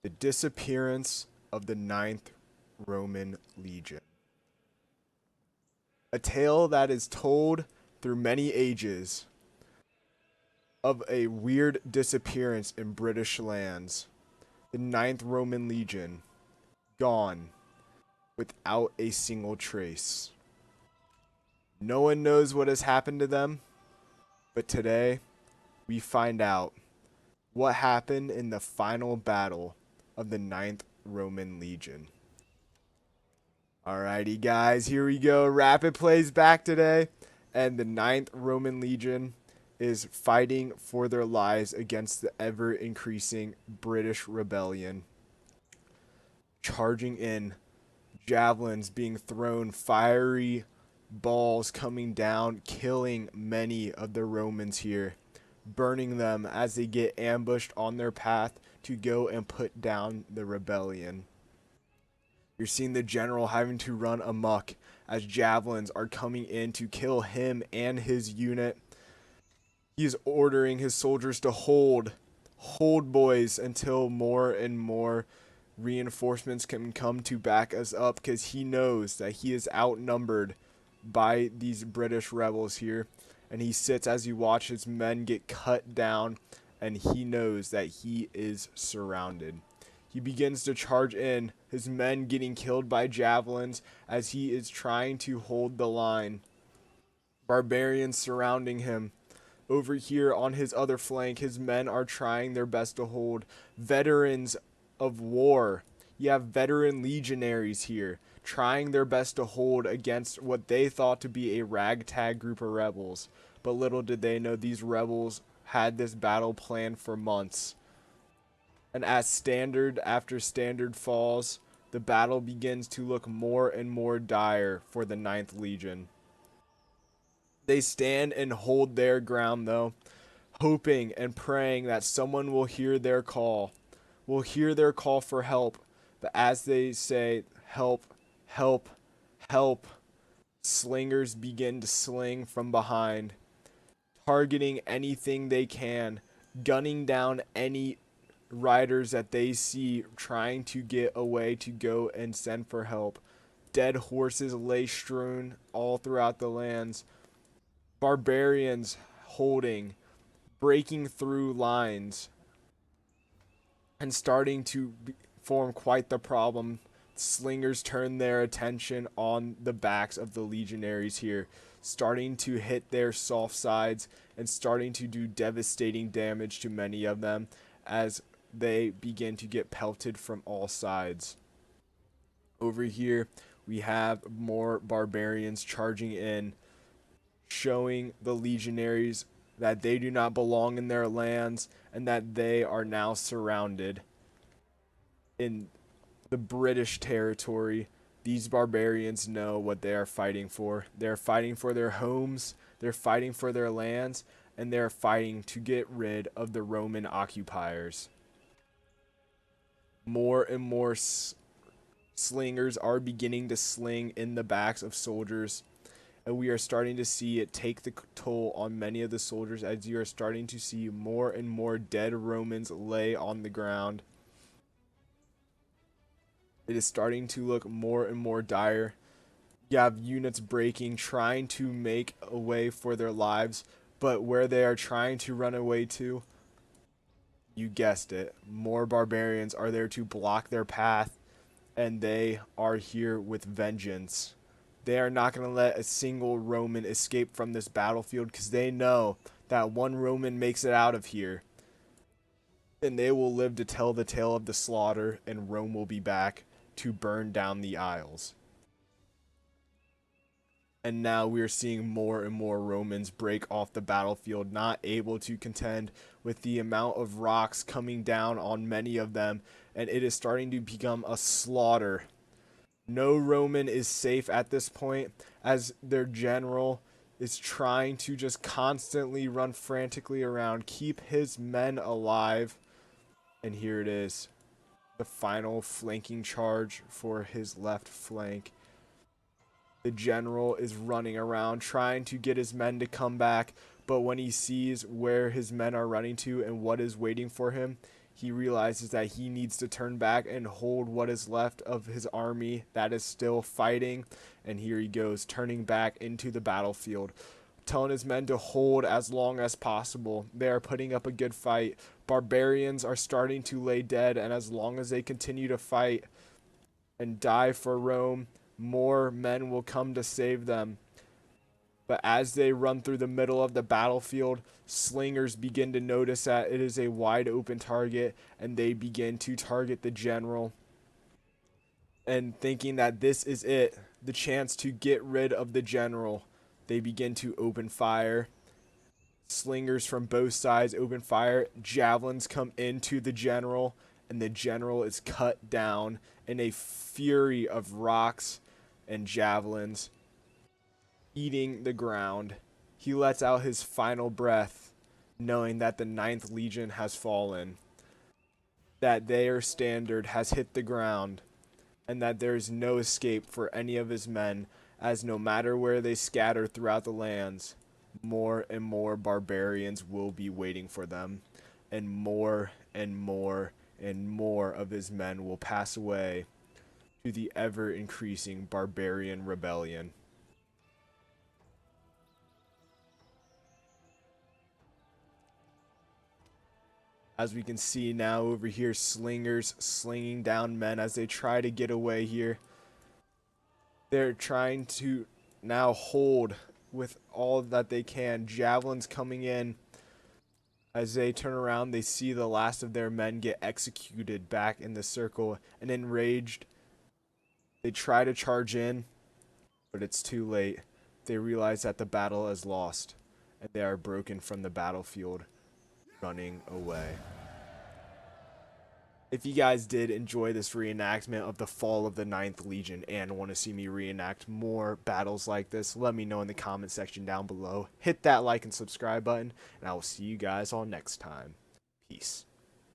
The disappearance of the Ninth Roman Legion. A tale that is told through many ages of a weird disappearance in British lands. The Ninth Roman Legion, gone without a single trace. No one knows what has happened to them, but today we find out what happened in the final battle of the Ninth Roman Legion. Alrighty, guys, here we go. Rapid plays back today, and the Ninth Roman Legion is fighting for their lives against the ever increasing British rebellion. Charging in, javelins being thrown, fiery balls coming down, killing many of the Romans here, burning them as they get ambushed on their path to go and put down the rebellion. You're seeing the general having to run amok as javelins are coming in to kill him and his unit. He is ordering his soldiers to hold boys, until more and more reinforcements can come to back us up, because he knows that he is outnumbered by these British rebels here. And he sits as he watches his men get cut down, and he knows that he is surrounded. He begins to charge in, his men getting killed by javelins as he is trying to hold the line. Barbarians surrounding him. Over here on his other flank, his men are trying their best to hold. Veterans of war. You have veteran legionaries here trying their best to hold against what they thought to be a ragtag group of rebels. But little did they know these rebels had this battle planned for months. And as standard after standard falls, the battle begins to look more and more dire for the Ninth Legion. They stand and hold their ground, though, hoping and praying that someone will hear their call, for help. But as they say, help, help, help, slingers begin to sling from behind, targeting anything they can, gunning down any riders that they see trying to get away to go and send for help. Dead horses lay strewn all throughout the lands. Barbarians holding, breaking through lines, and starting to form quite the problem. Slingers turn their attention on the backs of the legionaries here, starting to hit their soft sides and starting to do devastating damage to many of them as they begin to get pelted from all sides. Over here, we have more barbarians charging in, showing the legionaries that they do not belong in their lands and that they are now surrounded in the British territory. These barbarians know what they are fighting for. They're fighting for their homes, they're fighting for their lands, and they're fighting to get rid of the Roman occupiers. More and more slingers are beginning to sling in the backs of soldiers, and we are starting to see it take the toll on many of the soldiers as you are starting to see more and more dead Romans lay on the ground. It is starting to look more and more dire. You have units breaking, trying to make a way for their lives, but where they are trying to run away to, you guessed it, more barbarians are there to block their path, and they are here with vengeance. They are not going to let a single Roman escape from this battlefield, because they know that one Roman makes it out of here, and they will live to tell the tale of the slaughter, and Rome will be back to burn down the Isles. And now we are seeing more and more Romans break off the battlefield, not able to contend with the amount of rocks coming down on many of them, and it is starting to become a slaughter. No Roman is safe at this point, as their general is trying to just constantly run frantically around, keep his men alive. And here it is, the final flanking charge for his left flank. The general is running around trying to get his men to come back, but when he sees where his men are running to and what is waiting for him, he realizes that he needs to turn back and hold what is left of his army that is still fighting. And here he goes, turning back into the battlefield, telling his men to hold as long as possible. They are putting up a good fight. Barbarians are starting to lay dead, and as long as they continue to fight and die for Rome, more men will come to save them. But as they run through the middle of the battlefield, slingers begin to notice that it is a wide open target, and they begin to target the general. And thinking that this is it, the chance to get rid of the general, they begin to open fire. Slingers from both sides open fire. Javelins come into the general, and the general is cut down in a fury of rocks and javelins, eating the ground. He lets out his final breath, knowing that the Ninth Legion has fallen, that their standard has hit the ground, and that there is no escape for any of his men, as no matter where they scatter throughout the lands, more and more barbarians will be waiting for them, and more and more and more of his men will pass away to the ever-increasing barbarian rebellion. As we can see now over here, slingers slinging down men as they try to get away here. They're trying to now hold with all that they can. Javelins coming in. As they turn around, they see the last of their men get executed back in the circle. And enraged, they try to charge in, but it's too late. They realize that the battle is lost, and they are broken from the battlefield, running away. If you guys did enjoy this reenactment of the fall of the Ninth Legion and want to see me reenact more battles like this, let me know in the comment section down below. Hit that like and subscribe button, and I will see you guys all next time. Peace.